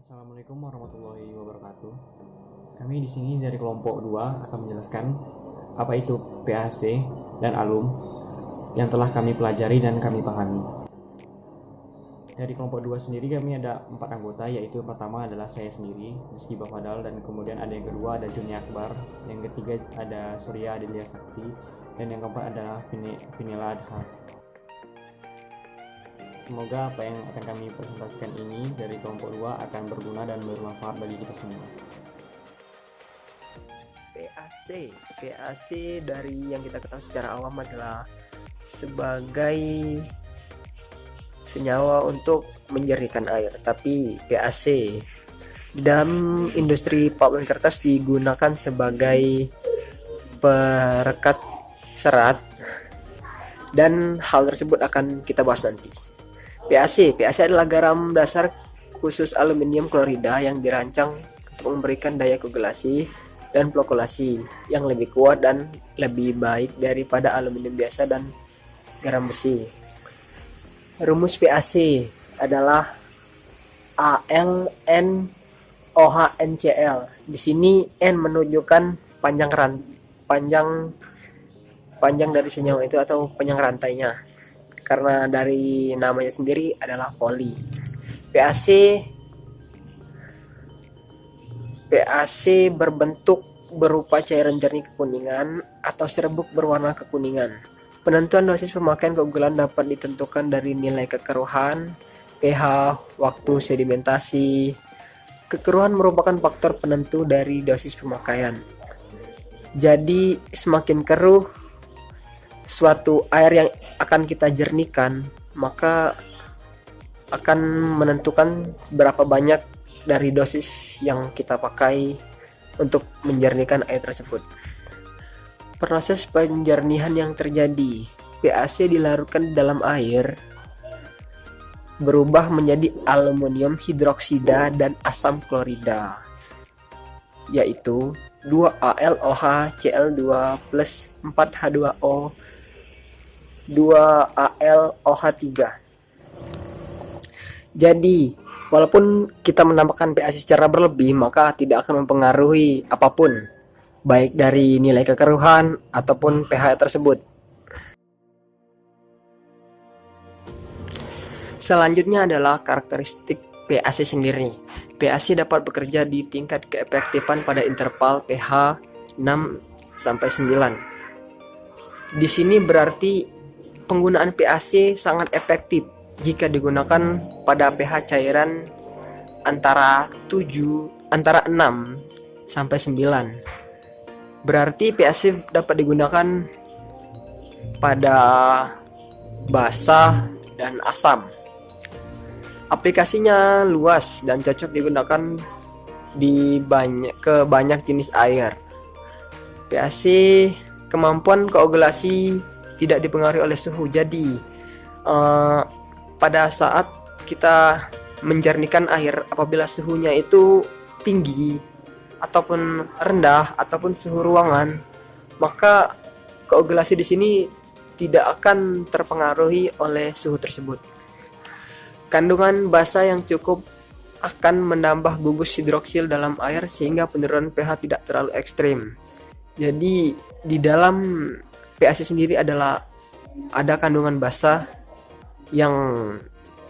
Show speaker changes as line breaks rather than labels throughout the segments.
Assalamualaikum warahmatullahi wabarakatuh. Kami di sini dari kelompok 2 akan menjelaskan apa itu PAC dan alum yang telah kami pelajari dan kami pahami. Dari kelompok 2 sendiri kami ada 4 anggota, yaitu yang pertama adalah saya sendiri, Rizky Bafadal, dan kemudian ada yang kedua ada Juni Akbar, yang ketiga ada Surya Adelia Sakti, dan yang keempat adalah Vinila Adha. Semoga apa yang akan kami presentasikan ini dari kelompok 2 akan berguna dan bermanfaat bagi kita semua.
PAC dari yang kita ketahui secara awam adalah sebagai senyawa untuk menjernihkan air. Tapi PAC di dalam industri pulp dan kertas digunakan sebagai perekat serat, dan hal tersebut akan kita bahas nanti. PAC adalah garam dasar khusus aluminium klorida yang dirancang untuk memberikan daya koagulasi dan flokulasi yang lebih kuat dan lebih baik daripada aluminium biasa dan garam besi. Rumus PAC adalah AlNOHNCl. Di sini N menunjukkan panjang dari senyawa itu atau panjang rantainya, karena dari namanya sendiri adalah poli. PAC berbentuk berupa cairan jernih kekuningan atau serbuk berwarna kekuningan. Penentuan dosis pemakaian keunggulan dapat ditentukan dari nilai kekeruhan, pH, waktu sedimentasi. Kekeruhan merupakan faktor penentu dari dosis pemakaian. Jadi semakin keruh suatu air yang akan kita jernihkan, maka akan menentukan berapa banyak dari dosis yang kita pakai untuk menjernihkan air tersebut. Proses penjernihan yang terjadi, PAC dilarutkan di dalam air berubah menjadi aluminium hidroksida dan asam klorida, yaitu 2AlOH Cl2 plus 4H2O 2AlOH3. Jadi, walaupun kita menambahkan PAC secara berlebih, maka tidak akan mempengaruhi apapun, baik dari nilai kekeruhan ataupun pH tersebut. Selanjutnya adalah karakteristik PAC sendiri. PAC dapat bekerja di tingkat keefektifan pada interval pH 6-9. Di sini berarti penggunaan PAC sangat efektif jika digunakan pada pH cairan antara 6 sampai 9. Berarti PAC dapat digunakan pada basah dan asam. Aplikasinya luas dan cocok digunakan di banyak jenis air. PAC kemampuan koagulasi tidak dipengaruhi oleh suhu. Jadi pada saat kita menjernihkan air, apabila suhunya itu tinggi ataupun rendah ataupun suhu ruangan, maka koagulasi di sini tidak akan terpengaruhi oleh suhu tersebut. Kandungan basa yang cukup akan menambah gugus hidroksil dalam air sehingga penurunan pH tidak terlalu ekstrim. Jadi di dalam PAC sendiri ada kandungan basa yang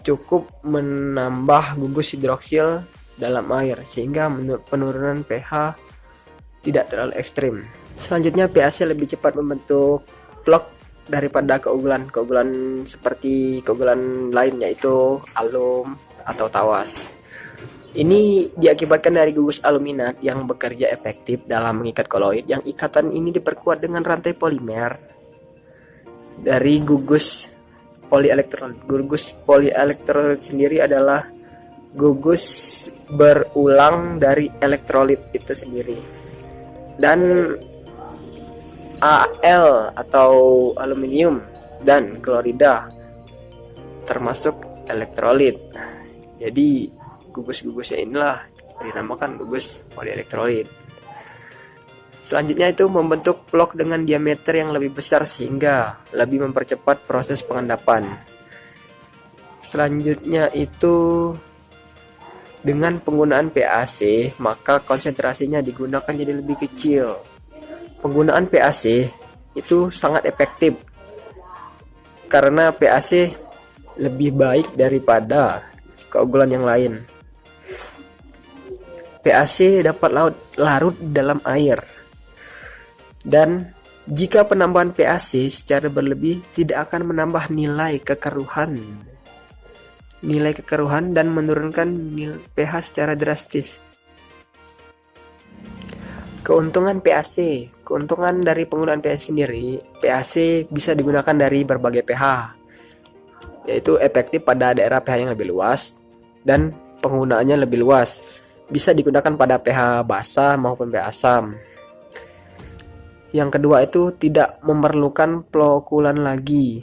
cukup menambah gugus hidroksil dalam air sehingga penurunan pH tidak terlalu ekstrim. Selanjutnya PAC lebih cepat membentuk blok daripada keunggulan seperti keunggulan lain, yaitu alum atau tawas. Ini diakibatkan dari gugus aluminat yang bekerja efektif dalam mengikat koloid, yang ikatan ini diperkuat dengan rantai polimer dari gugus polielektrolit. Gugus polielektrolit sendiri adalah gugus berulang dari elektrolit itu sendiri. Dan Al atau aluminium dan klorida termasuk elektrolit. Jadi gugus-gugusnya inilah dinamakan gugus polielektrolit. Selanjutnya itu membentuk blok dengan diameter yang lebih besar sehingga lebih mempercepat proses pengendapan. Selanjutnya itu Dengan penggunaan PAC, maka konsentrasinya digunakan jadi lebih kecil. Penggunaan PAC itu sangat efektif karena PAC lebih baik daripada keunggulan yang lain. PAC dapat larut dalam air. Dan jika penambahan PAC secara berlebih tidak akan menambah nilai kekeruhan dan menurunkan nilai pH secara drastis. Keuntungan dari penggunaan PAC sendiri, PAC bisa digunakan dari berbagai pH, yaitu efektif pada daerah pH yang lebih luas dan penggunaannya lebih luas. Bisa digunakan pada pH basah maupun pH asam. Yang kedua itu tidak memerlukan plokulan lagi.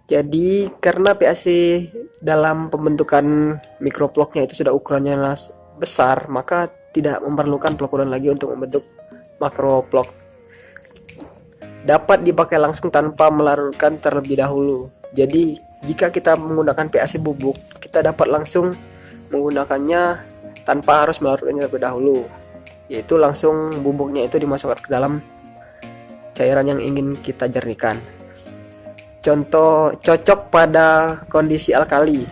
Jadi karena PAC dalam pembentukan mikroploknya itu sudah ukurannya besar, maka tidak memerlukan plokulan lagi untuk membentuk makroplok. Dapat dipakai langsung tanpa melarutkan terlebih dahulu. Jadi jika kita menggunakan PAC bubuk, kita dapat langsung menggunakannya tanpa harus melarutkannya terlebih dahulu, yaitu langsung bubuknya itu dimasukkan ke dalam cairan yang ingin kita jernihkan. Contoh cocok pada kondisi alkali.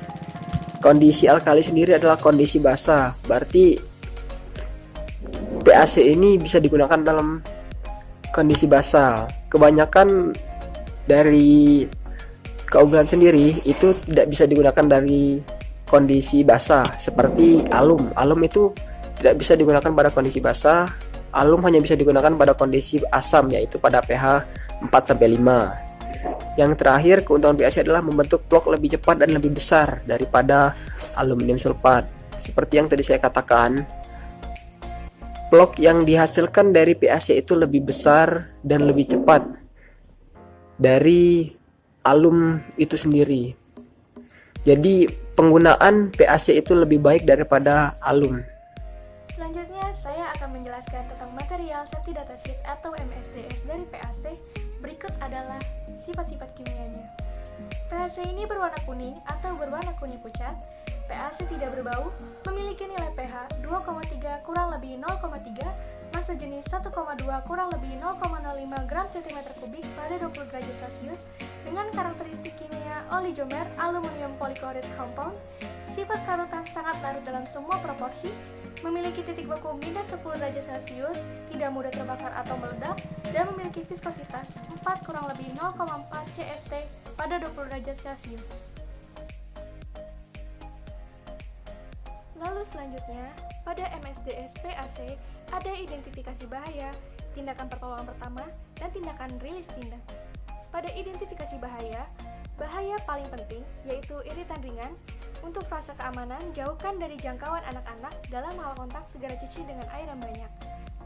Kondisi alkali sendiri adalah kondisi basah. Berarti PAC ini bisa digunakan dalam kondisi basah. Kebanyakan dari keunggulan sendiri itu tidak bisa digunakan dari kondisi basah, seperti alum. Alum itu tidak bisa digunakan pada kondisi basah. Alum hanya bisa digunakan pada kondisi asam, yaitu pada pH 4-5. Yang terakhir, keuntungan PAC adalah membentuk blok lebih cepat dan lebih besar daripada aluminium sulfat. Seperti yang tadi saya katakan, blok yang dihasilkan dari PAC itu lebih besar dan lebih cepat dari alum itu sendiri. Jadi penggunaan PAC itu lebih baik daripada alum.
Selanjutnya, saya akan menjelaskan tentang material safety datasheet atau MSDS dari PAC. Berikut adalah sifat-sifat kimianya. PAC ini berwarna kuning atau berwarna kuning pucat. PAC tidak berbau, memiliki nilai pH 2,3 kurang lebih 0,3, massa jenis 1,2 kurang lebih 0,05 gram cm kubik pada 20 derajat Celcius, dengan karakteristik kimia oligomer aluminium polychloride compound. Sifat karutan sangat larut dalam semua proporsi, memiliki titik beku minus 10 derajat Celcius, tidak mudah terbakar atau meledak, dan memiliki viskositas 4 kurang lebih 0,4 CST pada 20 derajat Celcius. Lalu selanjutnya, pada MSDS PAC ada identifikasi bahaya, tindakan pertolongan pertama, dan tindakan rilis tindak. Pada identifikasi bahaya paling penting yaitu iritan ringan. Untuk frasa keamanan, jauhkan dari jangkauan anak-anak. Dalam hal kontak, segera cuci dengan air yang banyak.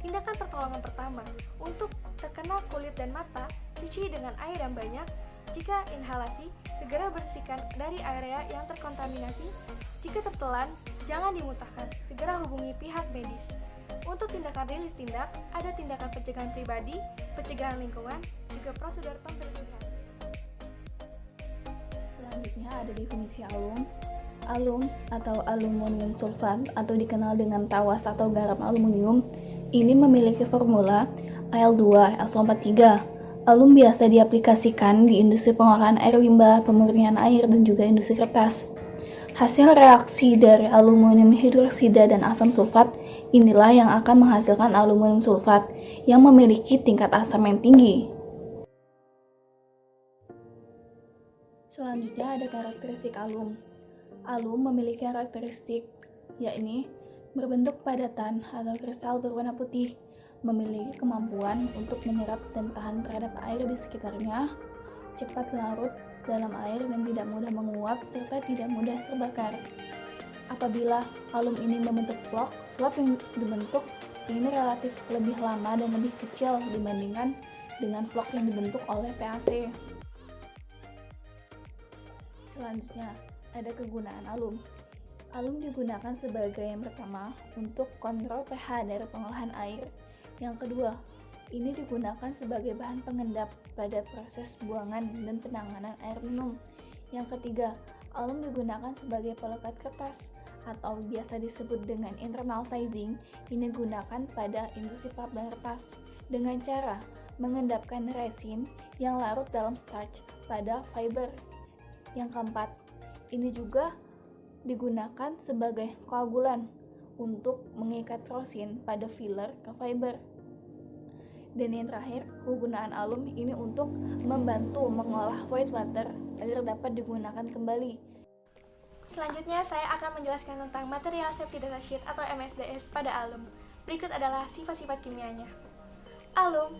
Tindakan pertolongan pertama, untuk terkena kulit dan mata, cuci dengan air yang banyak. Jika inhalasi, segera bersihkan dari area yang terkontaminasi. Jika tertelan, jangan dimuntahkan, segera hubungi pihak medis. Untuk tindakan rilis tindak, ada tindakan pencegahan pribadi, pencegahan lingkungan, juga prosedur pembersihan.
Selanjutnya ada definisi alum. Alum atau aluminium sulfat atau dikenal dengan tawas atau garam aluminium ini memiliki formula Al2SO43. Alum biasa diaplikasikan di industri pengolahan air limbah, pemurnian air, dan juga industri kertas. Hasil reaksi dari aluminium hidroksida dan asam sulfat inilah yang akan menghasilkan aluminium sulfat yang memiliki tingkat asam yang tinggi. Selanjutnya ada karakteristik alum. Alum memiliki karakteristik yakni berbentuk padatan atau kristal berwarna putih, memiliki kemampuan untuk menyerap dan tahan terhadap air di sekitarnya, cepat larut dalam air dan tidak mudah menguap serta tidak mudah terbakar. Apabila alum ini membentuk vlog yang dibentuk ini relatif lebih lama dan lebih kecil dibandingkan dengan vlog yang dibentuk oleh PAC. Selanjutnya ada kegunaan alum. Alum digunakan sebagai yang pertama untuk kontrol pH dari pengolahan air. Yang kedua, ini digunakan sebagai bahan pengendap pada proses buangan dan penanganan air minum. Yang ketiga, alum digunakan sebagai pelekat kertas atau biasa disebut dengan internal sizing ini digunakan pada industri pulp dan kertas dengan cara mengendapkan resin yang larut dalam starch pada fiber. Yang keempat, ini juga digunakan sebagai koagulan untuk mengikat rosin pada filler ke fiber. Dan yang terakhir, penggunaan alum ini untuk membantu mengolah white water agar dapat digunakan kembali.
Selanjutnya, saya akan menjelaskan tentang material safety data sheet atau MSDS pada alum. Berikut adalah sifat-sifat kimianya. Alum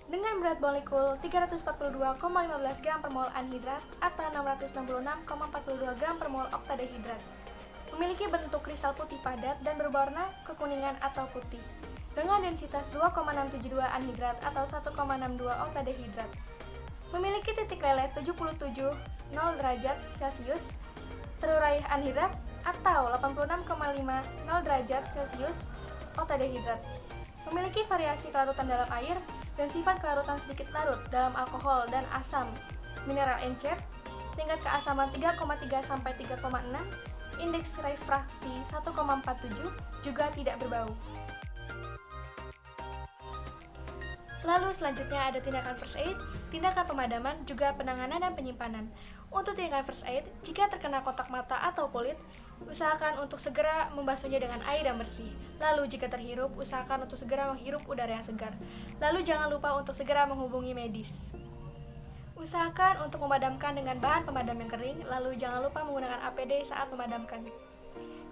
dengan berat molekul 342,15 gram per mol anhidrat atau 666,42 gram per mol oktadehidrat. Memiliki bentuk kristal putih padat dan berwarna kekuningan atau putih. Dengan densitas 2,672 anhidrat atau 1,62 oktadehidrat. Memiliki titik leleh 77,0 derajat Celcius, terurai anhidrat atau 86,50 derajat Celcius oktadehidrat. Memiliki variasi kelarutan dalam air dan sifat kelarutan sedikit larut dalam alkohol dan asam mineral encer, tingkat keasaman 3,3 sampai 3,6, indeks refraksi 1,47, juga tidak berbau. Lalu selanjutnya ada tindakan first aid, tindakan pemadaman, juga penanganan dan penyimpanan. Untuk tindakan first aid, jika terkena kotak mata atau kulit, usahakan untuk segera membasuhnya dengan air yang bersih. Lalu jika terhirup, usahakan untuk segera menghirup udara yang segar. Lalu jangan lupa untuk segera menghubungi medis. Usahakan untuk memadamkan dengan bahan pemadam yang kering, lalu jangan lupa menggunakan APD saat memadamkan.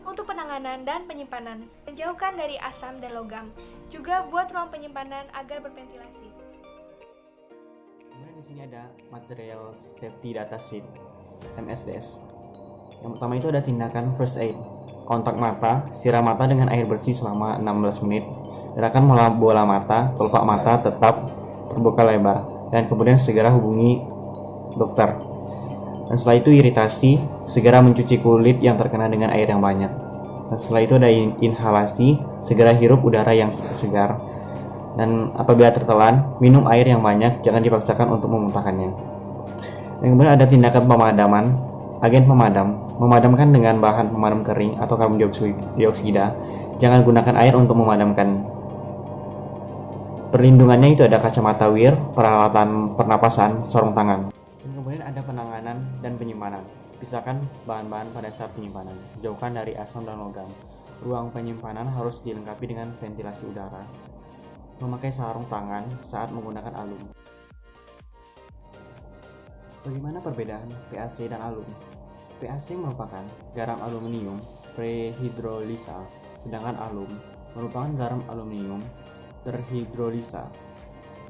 Untuk penanganan dan penyimpanan, jauhkan dari asam dan logam. Juga buat ruang penyimpanan agar berventilasi.
Kemudian di sini ada material safety data sheet MSDS. Yang pertama itu ada tindakan first aid. Kontak mata, siram mata dengan air bersih selama 16 menit. Gerakan bola mata, kelopak mata tetap terbuka lebar, dan kemudian segera hubungi dokter. Dan setelah itu iritasi, segera mencuci kulit yang terkena dengan air yang banyak. Dan setelah itu ada inhalasi, segera hirup udara yang segar. Dan apabila tertelan, minum air yang banyak, jangan dipaksakan untuk memuntahkannya. Dan kemudian ada tindakan pemadaman. Agen pemadam, memadamkan dengan bahan pemadam kering atau karbon dioksida. Jangan gunakan air untuk memadamkan. Perlindungannya itu ada kacamata wir, peralatan pernapasan, sarung tangan. Dan kemudian ada penanganan dan penyimpanan. Pisahkan bahan-bahan pada saat penyimpanan. Jauhkan dari asam dan logam. Ruang penyimpanan harus dilengkapi dengan ventilasi udara. Memakai sarung tangan saat menggunakan alum. Bagaimana perbedaan PAC dan alum? PAC merupakan garam aluminium prehidrolisa, sedangkan alum merupakan garam aluminium terhidrolisa.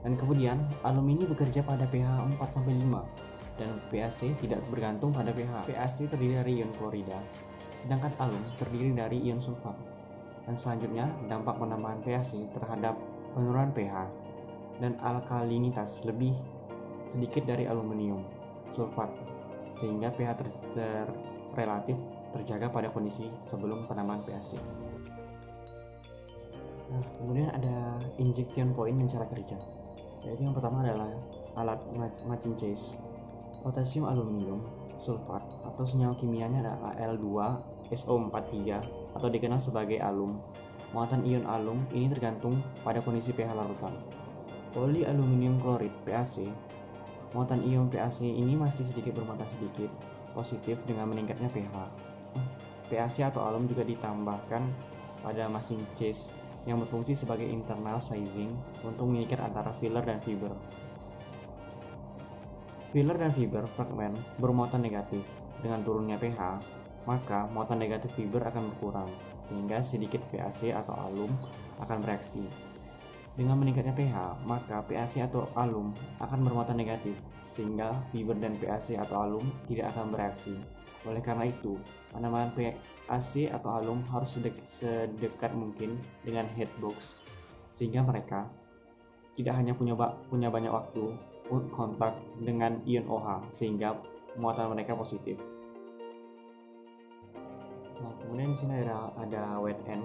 Dan kemudian alum ini bekerja pada pH 4-5 dan PAC tidak bergantung pada pH. PAC terdiri dari ion klorida, sedangkan alum terdiri dari ion sulfat. Dan selanjutnya dampak penambahan PAC terhadap penurunan pH dan alkalinitas lebih sedikit dari aluminium sulfat, sehingga pH relatif terjaga pada kondisi sebelum penambahan PAC. Nah, kemudian ada injection point dan cara kerja. Yaitu yang pertama adalah alat matching case. Potasium aluminium sulfat atau senyawa kimianya adalah Al2SO43 atau dikenal sebagai alum. Muatan ion alum ini tergantung pada kondisi pH larutan. Polyaluminium klorid PAC. Muatan ion PAC ini masih sedikit bermuatan sedikit positif dengan meningkatnya pH. PAC atau alum juga ditambahkan pada masing case yang berfungsi sebagai internal sizing untuk mengikat antara filler dan fiber. Filler dan fiber fragmen bermuatan negatif. Dengan turunnya pH, maka muatan negatif fiber akan berkurang, sehingga sedikit PAC atau alum akan bereaksi. Dengan meningkatnya pH, maka PAC atau alum akan bermuatan negatif, sehingga fiber dan PAC atau alum tidak akan bereaksi. Oleh karena itu, penambahan PAC atau alum harus sedekat mungkin dengan headbox, sehingga mereka tidak hanya punya banyak waktu kontak dengan ion OH, sehingga muatan mereka positif. Nah, kemudian di sini ada wet end.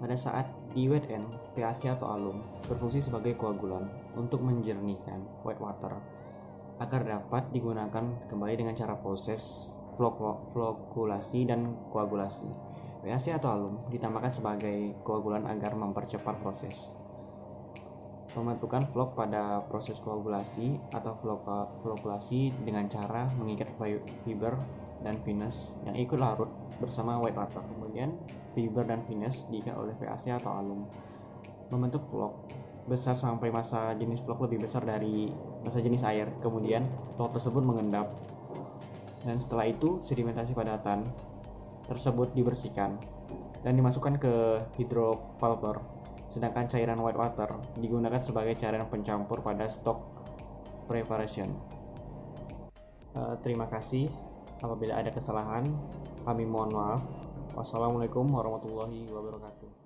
Pada saat di wet end, PAC atau alum berfungsi sebagai koagulan untuk menjernihkan white water agar dapat digunakan kembali dengan cara proses flokulasi dan koagulasi. PAC atau alum ditambahkan sebagai koagulan agar mempercepat proses. Pembentukan flok pada proses koagulasi atau flokulasi dengan cara mengikat fiber dan vinous yang ikut larut bersama white water. Kemudian fiber dan vinous diikat oleh PAC atau alum. Membentuk flok besar sampai massa jenis flok lebih besar dari massa jenis air. Kemudian flok tersebut mengendap. Dan setelah itu sedimentasi padatan tersebut dibersihkan dan dimasukkan ke hydropulper. Sedangkan cairan white water digunakan sebagai cairan pencampur pada stock preparation. Terima kasih. Apabila ada kesalahan, kami mohon maaf. Wassalamualaikum warahmatullahi wabarakatuh.